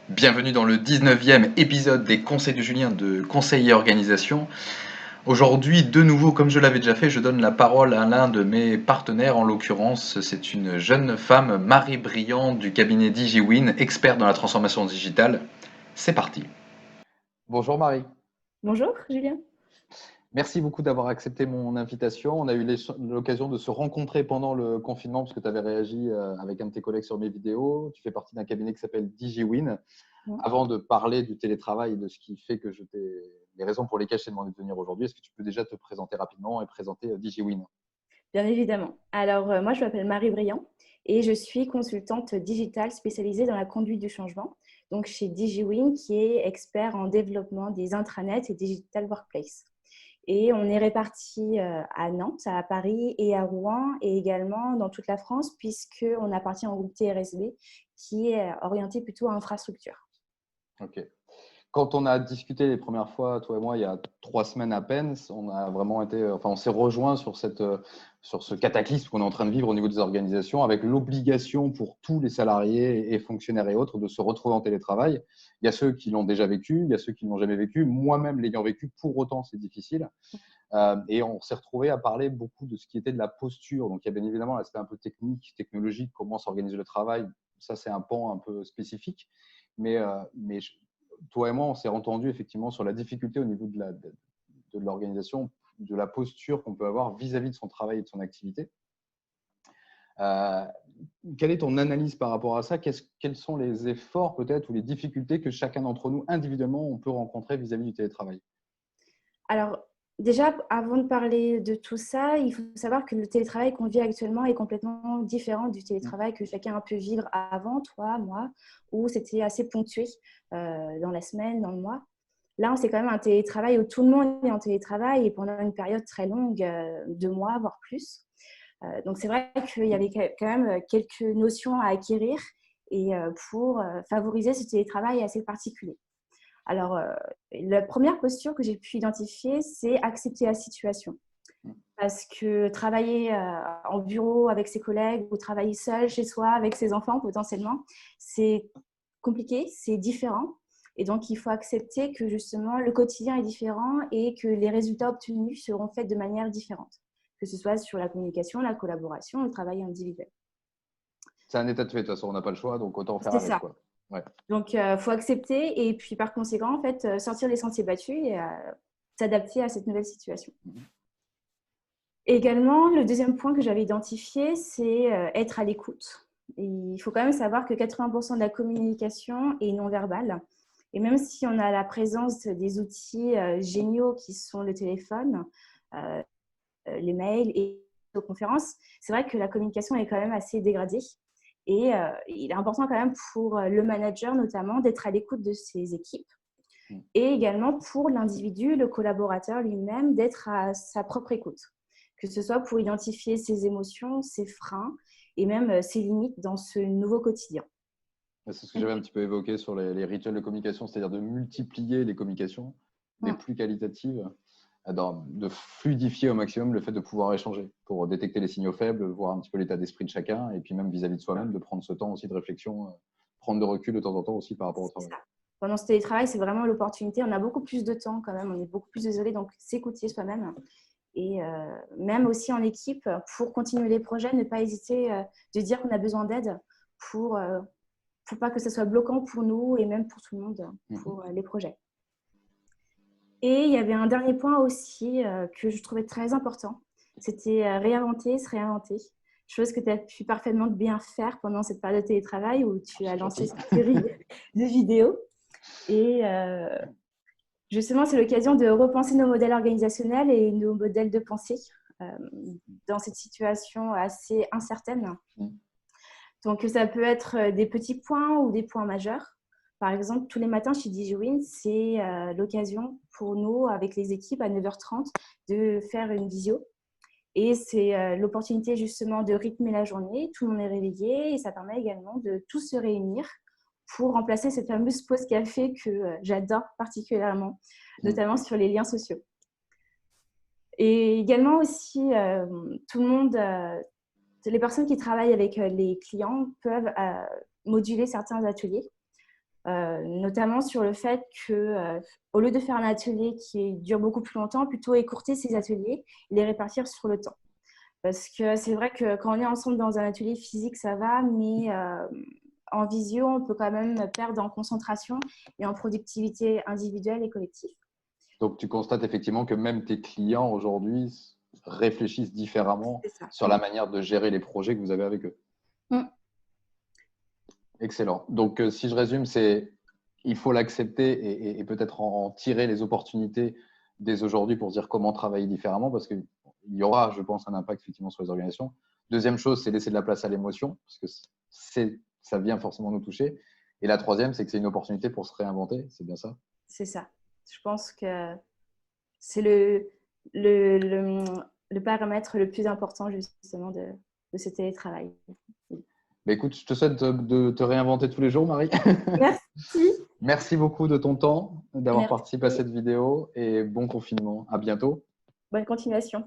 Bienvenue dans le 19e épisode des Conseils de Julien de Conseil et Organisation. Aujourd'hui, de nouveau, comme je l'avais déjà fait, je donne la parole à l'un de mes partenaires. En l'occurrence, c'est une jeune femme, Marie Briand, du cabinet DigiWin, expert dans la transformation digitale. C'est parti. Bonjour Marie. Bonjour Julien. Merci beaucoup d'avoir accepté mon invitation. On a eu l'occasion de se rencontrer pendant le confinement parce que tu avais réagi avec un de tes collègues sur mes vidéos. Tu fais partie d'un cabinet qui s'appelle DigiWin. Avant de parler du télétravail et de ce qui fait que les raisons pour lesquelles je t'ai demandé de venir aujourd'hui, est-ce que tu peux déjà te présenter rapidement et présenter DigiWin? Bien évidemment. Alors, moi, je m'appelle Marie Briand et je suis consultante digitale spécialisée dans la conduite du changement, donc chez DigiWin, qui est expert en développement des intranets et digital workplace. Et on est répartis à Nantes, à Paris et à Rouen, et également dans toute la France, puisqu'on appartient au groupe TRSB, qui est orienté plutôt à infrastructure. Ok. Quand on a discuté les premières fois, toi et moi, il y a 3 semaines à peine, on a vraiment on s'est rejoint sur ce cataclysme qu'on est en train de vivre au niveau des organisations, avec l'obligation pour tous les salariés et fonctionnaires et autres de se retrouver en télétravail. Il y a ceux qui l'ont déjà vécu, il y a ceux qui ne l'ont jamais vécu. Moi-même l'ayant vécu, pour autant, c'est difficile. Et on s'est retrouvé à parler beaucoup de ce qui était de la posture. Donc, il y a bien évidemment l'aspect un peu technique, technologique, comment s'organiser le travail. Ça, c'est un pan un peu spécifique. Mais toi et moi, on s'est entendu effectivement sur la difficulté au niveau de l'organisation, de la posture qu'on peut avoir vis-à-vis de son travail et de son activité. Quelle est ton analyse par rapport à ça? Quels sont les efforts peut-être ou les difficultés que chacun d'entre nous individuellement on peut rencontrer vis-à-vis du télétravail? Alors, déjà, avant de parler de tout ça, il faut savoir que le télétravail qu'on vit actuellement est complètement différent du télétravail que chacun a pu vivre avant, toi, moi, où c'était assez ponctué dans la semaine, dans le mois. Là, c'est quand même un télétravail où tout le monde est en télétravail et pendant une période très longue, 2 mois, voire plus. Donc, c'est vrai qu'il y avait quand même quelques notions à acquérir et pour favoriser ce télétravail assez particulier. Alors, la première posture que j'ai pu identifier, c'est accepter la situation. Parce que travailler en bureau avec ses collègues ou travailler seul chez soi avec ses enfants potentiellement, c'est compliqué, c'est différent. Et donc, il faut accepter que justement, le quotidien est différent et que les résultats obtenus seront faits de manière différente, que ce soit sur la communication, la collaboration, le travail individuel. C'est un état de fait, de toute façon, on n'a pas le choix, donc autant faire C'est avec, ça. quoi. Ouais. Donc, il faut accepter et puis par conséquent, en fait, sortir des sentiers battus et s'adapter à cette nouvelle situation. Également, le deuxième point que j'avais identifié, c'est être à l'écoute. Il faut quand même savoir que 80% de la communication est non verbale. Et même si on a la présence des outils géniaux qui sont le téléphone, euh, les mails et les conférences, c'est vrai que la communication est quand même assez dégradée. Et il est important quand même pour le manager notamment d'être à l'écoute de ses équipes et également pour l'individu, le collaborateur lui-même, d'être à sa propre écoute, que ce soit pour identifier ses émotions, ses freins et même ses limites dans ce nouveau quotidien. C'est ce que j'avais un petit peu évoqué sur les rituels de communication, c'est-à-dire de multiplier les communications les plus qualitatives, de fluidifier au maximum le fait de pouvoir échanger pour détecter les signaux faibles, voir un petit peu l'état d'esprit de chacun et puis même vis-à-vis de soi-même, de prendre ce temps aussi de réflexion, prendre de recul de temps en temps aussi par rapport au travail. Pendant ce télétravail, c'est vraiment l'opportunité. On a beaucoup plus de temps quand même, on est beaucoup plus isolé, donc s'écouter soi-même. Et même aussi en équipe, pour continuer les projets, ne pas hésiter de dire qu'on a besoin d'aide pour pas que ce soit bloquant pour nous et même pour tout le monde, pour les projets. Et il y avait un dernier point aussi que je trouvais très important, c'était réinventer, se réinventer. Chose que tu as pu parfaitement bien faire pendant cette période de télétravail où tu as lancé cette série de vidéos. Et justement, c'est l'occasion de repenser nos modèles organisationnels et nos modèles de pensée dans cette situation assez incertaine. Donc, ça peut être des petits points ou des points majeurs. Par exemple, tous les matins chez DigiWin, c'est l'occasion pour nous, avec les équipes, à 9h30, de faire une visio. Et c'est l'opportunité justement de rythmer la journée. Tout le monde est réveillé et ça permet également de tous se réunir pour remplacer cette fameuse pause café que j'adore particulièrement, notamment sur les liens sociaux. Et également aussi, tout le monde, les personnes qui travaillent avec les clients peuvent moduler certains ateliers. notamment sur le fait que, au lieu de faire un atelier qui dure beaucoup plus longtemps, plutôt écourter ces ateliers et les répartir sur le temps. Parce que c'est vrai que quand on est ensemble dans un atelier physique, ça va, mais en visio, on peut quand même perdre en concentration et en productivité individuelle et collective. Donc, tu constates effectivement que même tes clients aujourd'hui réfléchissent différemment C'est ça. sur la manière de gérer les projets que vous avez avec eux. Mm. Excellent. Donc, si je résume, c'est il faut l'accepter et peut-être en tirer les opportunités dès aujourd'hui pour dire comment travailler différemment parce qu'il y aura, je pense, un impact effectivement sur les organisations. Deuxième chose, c'est laisser de la place à l'émotion parce que ça vient forcément nous toucher. Et la troisième, c'est que c'est une opportunité pour se réinventer. C'est bien ça? C'est ça. Je pense que c'est le paramètre le plus important justement de ce télétravail. Mais écoute, je te souhaite de te réinventer tous les jours, Marie. Merci. Merci beaucoup de ton temps, d'avoir Merci. participé à cette vidéo et bon confinement. À bientôt. Bonne continuation.